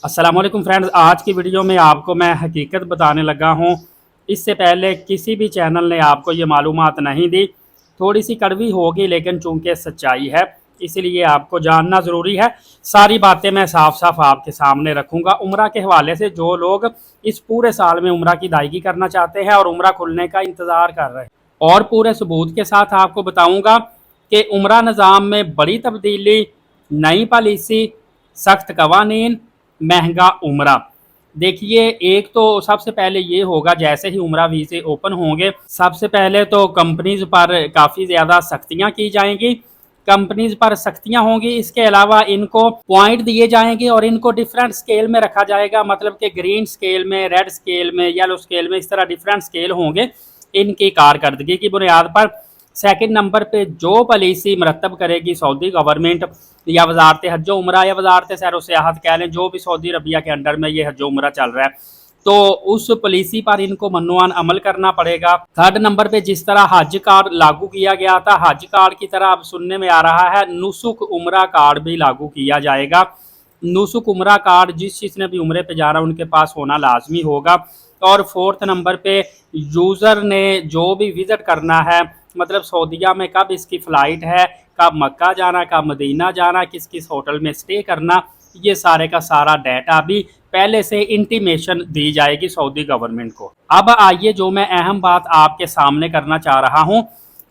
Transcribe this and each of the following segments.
अस्सलाम वालेकुम फ्रेंड्स, आज की वीडियो में आपको मैं हकीकत बताने लगा हूँ। इससे पहले किसी भी चैनल ने आपको ये मालूमात नहीं दी। थोड़ी सी कड़वी होगी लेकिन चूंकि सच्चाई है इसलिए आपको जानना ज़रूरी है। सारी बातें मैं साफ साफ आपके सामने रखूँगा। उम्रा के हवाले से जो लोग इस पूरे साल में उम्रा की अदायगी करना चाहते हैं और उम्रा खुलने का इंतज़ार कर रहे हैं, और पूरे सबूत के साथ आपको बताऊँगा कि उम्रा निज़ाम में बड़ी तब्दीली, नई पॉलिसी, सख्त कवानीन, महंगा उम्रा। देखिए, एक तो सबसे पहले ये होगा, जैसे ही उम्रा वीज़े ओपन होंगे सबसे पहले तो कंपनीज पर काफ़ी ज़्यादा सख्तियाँ की जाएंगी। कंपनीज पर सख्तियाँ होंगी, इसके अलावा इनको पॉइंट दिए जाएंगे और इनको डिफरेंट स्केल में रखा जाएगा। मतलब कि ग्रीन स्केल में, रेड स्केल में, येलो स्केल में, इस तरह डिफरेंट स्केल होंगे इनकी कारकर्दगी की बुनियाद पर। सेकंड नंबर पे जो पॉलिसी मरतब करेगी सऊदी गवर्नमेंट या वजारत हज उम्रा या वजारत सैर व सियाहत कह लें, जो भी सऊदी अरबिया के अंडर में ये हज उम्रा चल रहा है, तो उस पॉलिसी पर इनको मन्नुआन अमल करना पड़ेगा। थर्ड नंबर पे जिस तरह हज कार्ड लागू किया गया था, हज कार्ड की तरह अब सुनने में आ रहा है नुसुक उम्रा कार्ड भी लागू किया जाएगा। नुसुक उम्रा कार्ड जिसने भी उम्रे पे जा रहा है उनके पास होना लाजमी होगा। और फोर्थ नंबर पे यूज़र ने जो भी विज़िट करना है, मतलब सऊदीया में कब इसकी फ़्लाइट है, कब मक्का जाना, कब मदीना जाना, किस किस होटल में स्टे करना, ये सारे का सारा डाटा भी पहले से इंटीमेशन दी जाएगी सऊदी गवर्नमेंट को। अब आइए जो मैं अहम बात आपके सामने करना चाह रहा हूँ।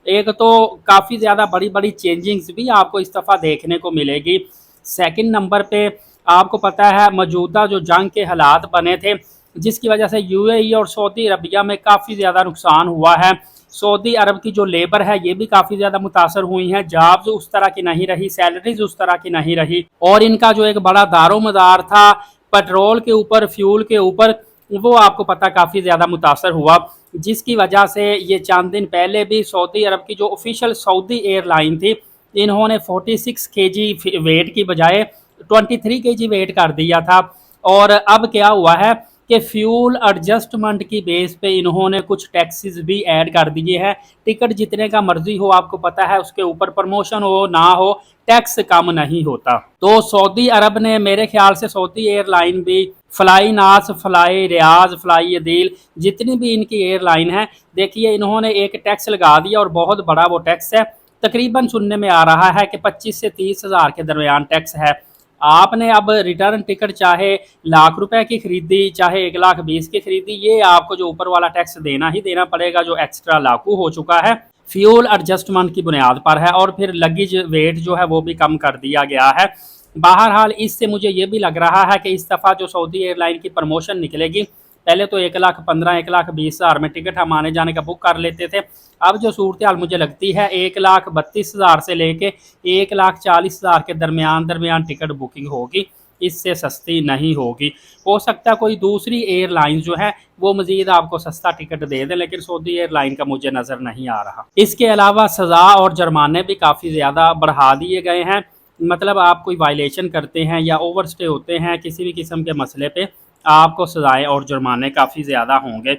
एक तो काफ़ी ज़्यादा बड़ी बड़ी चेंजिंग्स भी आपको इस दफ़ा देखने को मिलेगी। सेकंड नंबर पे आपको पता है मौजूदा जो जंग के हालात बने थे, जिसकी वजह से यूएई और सऊदी अरबिया में काफ़ी ज़्यादा नुकसान हुआ है। सऊदी अरब की जो लेबर है ये भी काफ़ी ज़्यादा मुतासर हुई हैं। जॉब्स उस तरह की नहीं रही, सैलरीज उस तरह की नहीं रही, और इनका जो एक बड़ा दारोमदार था पेट्रोल के ऊपर, फ्यूल के ऊपर, वो आपको पता काफ़ी ज़्यादा मुतासर हुआ। जिसकी वजह से ये चंद दिन पहले भी सऊदी अरब की जो ऑफिशियल सऊदी एयरलाइन थी, इन्होंने 46 केजी वेट की बजाय 23 केजी वेट कर दिया था। और अब क्या हुआ है कि फ्यूल एडजस्टमेंट की बेस पे इन्होंने कुछ टैक्सेस भी ऐड कर दिए हैं। टिकट जितने का मर्जी हो, आपको पता है उसके ऊपर प्रमोशन हो ना हो, टैक्स कम नहीं होता। तो सऊदी अरब ने, मेरे ख्याल से सऊदी एयरलाइन भी, फ्लाई नास, फ्लाई रियाज, फ्लाई अदील, जितनी भी इनकी एयरलाइन है, देखिए इन्होंने एक टैक्स लगा दिया और बहुत बड़ा वो टैक्स है। तकरीबन सुनने में आ रहा है कि 25 से 30 हज़ार के दरमियान टैक्स है। आपने अब रिटर्न टिकट चाहे लाख रुपए की खरीदी, चाहे 1,20,000 की खरीदी, ये आपको जो ऊपर वाला टैक्स देना ही देना पड़ेगा, जो एक्स्ट्रा लागू हो चुका है फ्यूल एडजस्टमेंट की बुनियाद पर है। और फिर लगेज वेट जो है वो भी कम कर दिया गया है। बहरहाल इससे मुझे ये भी लग रहा है कि इस दफ़ा जो सऊदी एयरलाइन की प्रमोशन निकलेगी, पहले तो 1,15,000 1,20,000 में टिकट हम आने जाने का बुक कर लेते थे। अब जो सूरत हाल मुझे लगती है 1,32,000 से लेके 1,40,000 के दरमियान टिकट बुकिंग होगी, इससे सस्ती नहीं होगी। हो सकता है कोई दूसरी एयरलाइन जो है वो मज़ीद आपको सस्ता टिकट दे दें, लेकिन सऊदी एयरलाइन का मुझे नज़र नहीं आ रहा। इसके अलावा सज़ा और जुर्माने भी काफ़ी ज़्यादा बढ़ा दिए गए हैं। मतलब आप कोई वायलेशन करते हैं या ओवर स्टे होते हैं किसी भी किस्म के मसले पे, आपको सज़ाएँ और जुर्माने काफ़ी ज़्यादा होंगे।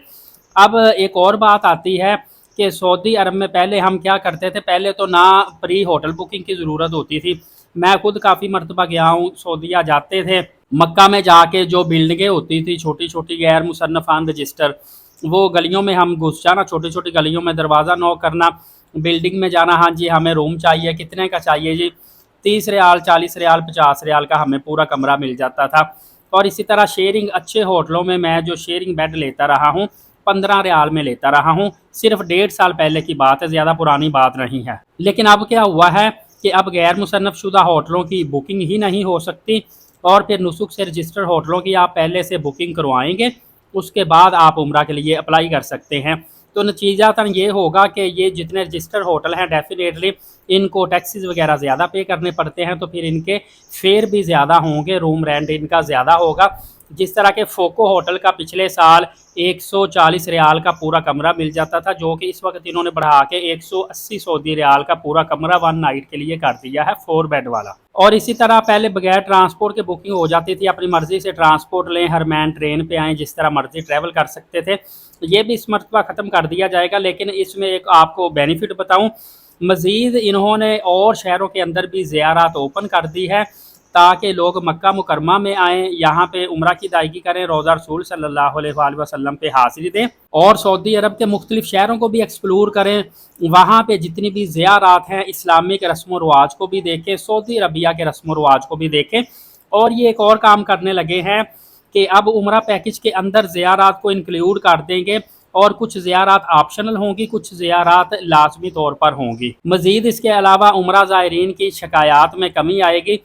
अब एक और बात आती है कि सऊदी अरब में पहले हम क्या करते थे, पहले तो ना प्री होटल बुकिंग की ज़रूरत होती थी। मैं खुद काफ़ी मरतबा गया हूँ, सऊदीया जाते थे, मक्का में जाके जो बिल्डिंगें होती थी छोटी छोटी गैर मुसन्नफ़ अनरजिस्टर, वो गलियों में हम घुस जाना, छोटी छोटी गलियों में दरवाज़ा नॉक करना, बिल्डिंग में जाना, हाँ जी हमें रूम चाहिए, कितने का चाहिए जी, 30 रियाल, 40 रियाल, 50 रियाल का हमें पूरा कमरा मिल जाता था। और इसी तरह शेयरिंग, अच्छे होटलों में मैं जो शेयरिंग बेड लेता रहा हूँ 15 रियाल में लेता रहा हूँ। सिर्फ 1.5 साल पहले की बात है, ज़्यादा पुरानी बात नहीं है। लेकिन अब क्या हुआ है कि अब गैर मुसन्नफ़ शुदा होटलों की बुकिंग ही नहीं हो सकती, और फिर नुसुक से रजिस्टर्ड होटलों की आप पहले से बुकिंग करवाएंगे, उसके बाद आप उम्रा के लिए अप्लाई कर सकते हैं। तो नतीजातन ये होगा कि ये जितने रजिस्टर्ड होटल हैं डेफिनेटली इनको टैक्सेस वगैरह ज़्यादा पे करने पड़ते हैं, तो फिर इनके फेयर भी ज़्यादा होंगे, रूम रेंट इनका ज़्यादा होगा। जिस तरह के फोको होटल का पिछले साल 140 रियाल का पूरा कमरा मिल जाता था, जो कि इस वक्त इन्होंने बढ़ा के 180 सऊदी रियाल का पूरा कमरा 1 नाइट के लिए कर दिया है, 4 बेड वाला। और इसी तरह पहले बगैर ट्रांसपोर्ट के बुकिंग हो जाती थी, अपनी मर्जी से ट्रांसपोर्ट लें, हर मैन ट्रेन पे आएँ, जिस तरह मर्जी ट्रैवल कर सकते थे। ये भी इस मरतबा ख़त्म कर दिया जाएगा। लेकिन इसमें एक आपको बेनिफिट बताऊँ, मज़ीद इन्होंने और शहरों के अंदर भी ज़ियारत ओपन कर दी है। ताकि लोग मक्का मुकरमा में आएँ, यहाँ पे उम्रा की अदायगी करें, रोज़ा रसूल सल्लल्लाहु अलैहि वसल्लम पे हाज़िरी दें और सऊदी अरब के मुख्तलिफ शहरों को भी एक्सप्लोर करें। वहाँ पे जितनी भी ज़ियारात हैं, इस्लामिक रस्म व रवाज को भी देखें, सऊदी अरबिया के रस्म व रवाज को भी देखें। और ये एक और काम करने लगे हैं कि अब उम्रा पैकेज के अंदर ज़ियारात को इंक्लूड कर देंगे और कुछ ज़ियारात ऑप्शनल होंगी, कुछ ज़ियारात लाजमी तौर पर होंगी। मज़ीद इसके अलावा उम्रा ज़ायरीन की शिकायत में कमी आएगी।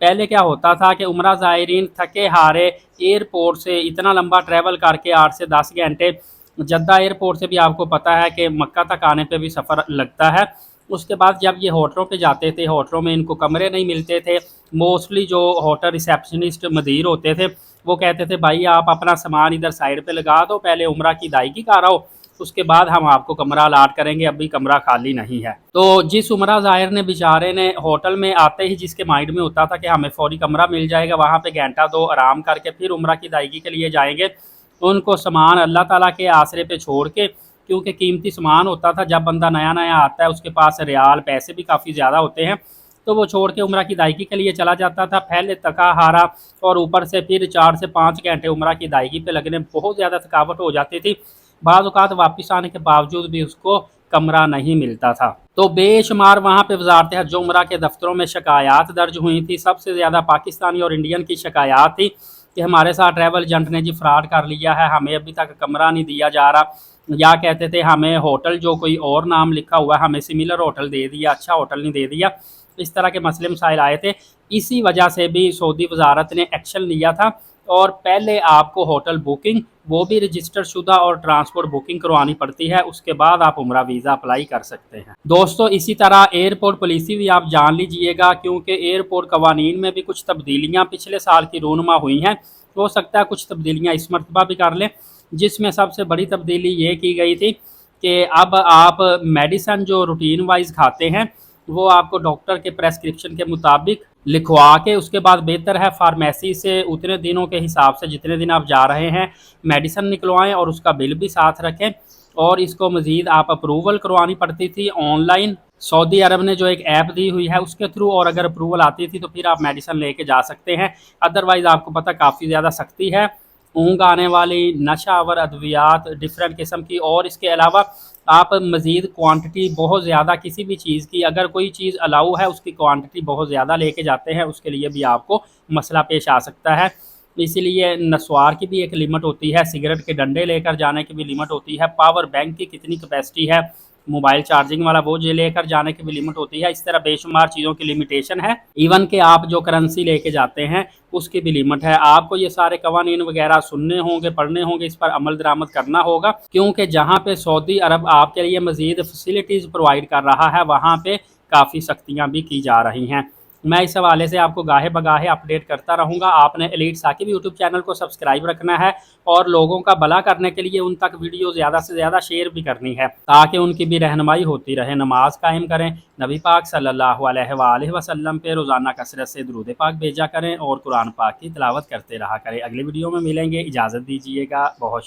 पहले क्या होता था कि उम्रा ज़ायरीन थके हारे एयरपोर्ट से इतना लंबा ट्रैवल करके 8 से 10 घंटे, जद्दा एयरपोर्ट से भी आपको पता है कि मक्का तक आने पे भी सफ़र लगता है। उसके बाद जब ये होटलों पे जाते थे, होटलों में इनको कमरे नहीं मिलते थे। मोस्टली जो होटल रिसेप्शनिस्ट मदीर होते थे वो कहते थे भाई आप अपना सामान इधर साइड पे लगा दो, पहले उम्रा की अदायगी कराओ, उसके बाद हम आपको कमरा अलाट करेंगे, अभी कमरा खाली नहीं है। तो जिस उम्रा ज़ाहिर ने बेचारे ने होटल में आते ही जिसके माइंड में होता था कि हमें फौरी कमरा मिल जाएगा, वहाँ पे घंटा 2 आराम करके फिर उम्रा की अदायगी के लिए जाएंगे, उनको सामान अल्लाह ताला के आसरे पे छोड़ के, क्योंकि कीमती सामान होता था, जब बंदा नया नया आता है उसके पास रियाल पैसे भी काफ़ी ज़्यादा होते हैं, तो वो छोड़ के उम्रा की अदायगी के लिए चला जाता था। पहले थका हारा और ऊपर से फिर 4 से 5 घंटे उम्रा की अदायगी पे लगने, बहुत ज़्यादा थकावट हो जाती थी। बाज़ औक़ात वापस आने के बावजूद भी उसको कमरा नहीं मिलता था। तो बेशुमार वहाँ पे वज़ारत हज उम्रा के दफ्तरों में शिकायत दर्ज हुई थी। सबसे ज़्यादा पाकिस्तानी और इंडियन की शिकायत थी कि हमारे साथ ट्रैवल एजेंट ने जी फ्रॉड कर लिया है, हमें अभी तक कमरा नहीं दिया जा रहा, या कहते थे हमें होटल जो कोई और नाम लिखा हुआ है हमें सिमिलर होटल दे दिया, अच्छा होटल नहीं दे दिया। इस तरह के मसले मसाइल आए थे। इसी वजह से भी सऊदी वजारत ने एक्शन लिया था और पहले आपको होटल बुकिंग, वो भी रजिस्टर शुदा, और ट्रांसपोर्ट बुकिंग करवानी पड़ती है, उसके बाद आप उम्रा वीज़ा अप्लाई कर सकते हैं। दोस्तों इसी तरह एयरपोर्ट पॉलिसी भी आप जान लीजिएगा, क्योंकि एयरपोर्ट कवानीन में भी कुछ तब्दीलियाँ पिछले साल की रूनुमा हुई हैं। हो सकता है कुछ तब्दीलियाँ इस मरतबा भी कर लें, जिसमें सबसे बड़ी तब्दीली ये की गई थी कि अब आप मेडिसन जो रूटीन वाइज खाते हैं वो आपको डॉक्टर के प्रेस्क्रिप्शन के मुताबिक लिखवा के, उसके बाद बेहतर है फार्मेसी से उतने दिनों के हिसाब से जितने दिन आप जा रहे हैं मेडिसन निकलवाएं और उसका बिल भी साथ रखें। और इसको मज़ीद आप अप्रूवल करवानी पड़ती थी ऑनलाइन, सऊदी अरब ने जो एक ऐप दी हुई है उसके थ्रू, और अगर अप्रूवल आती थी तो फिर आप मेडिसन लेके जा सकते हैं। अदरवाइज़ आपको पता काफ़ी ज़्यादा सख्ती है, ऊँग आने वाली, नशावर अद्वियात डिफरेंट किस्म की, और इसके अलावा आप मज़ीद क्वांटिटी बहुत ज़्यादा किसी भी चीज़ की, अगर कोई चीज़ अलाउ है उसकी क्वांटिटी बहुत ज़्यादा लेके जाते हैं, उसके लिए भी आपको मसला पेश आ सकता है। इसीलिए नस्वार की भी एक लिमिट होती है, सिगरेट के डंडे लेकर जाने की भी लिमिट होती है, पावर बैंक की कितनी कैपेसिटी है, मोबाइल चार्जिंग वाला वो जो लेकर जाने की भी लिमिट होती है। इस तरह बेशुमार चीज़ों की लिमिटेशन है। इवन कि आप जो करेंसी लेके जाते हैं उसकी भी लिमिट है। आपको ये सारे कवानीन वगैरह सुनने होंगे, पढ़ने होंगे, इस पर अमल दरामद करना होगा, क्योंकि जहाँ पे सऊदी अरब आपके लिए मज़ीद फैसिलिटीज़ प्रोवाइड कर रहा है वहाँ पे काफ़ी सख्तियाँ भी की जा रही हैं। मैं इस हवाले से आपको गाहे बगाहे अपडेट करता रहूँगा। आपने एलीट साकिब यूट्यूब चैनल को सब्सक्राइब रखना है और लोगों का भला करने के लिए उन तक वीडियो ज़्यादा से ज़्यादा शेयर भी करनी है, ताकि उनकी भी रहनुमाई होती रहे। नमाज कायम करें, नबी पाक सल्लल्लाहु अलैहि वसल्लम पे रोज़ाना कसरत से दुरूद पाक भेजा करें और कुरान पाक की तिलावत करते रहा करें। अगली वीडियो में मिलेंगे, इजाज़त दीजिएगा। बहुत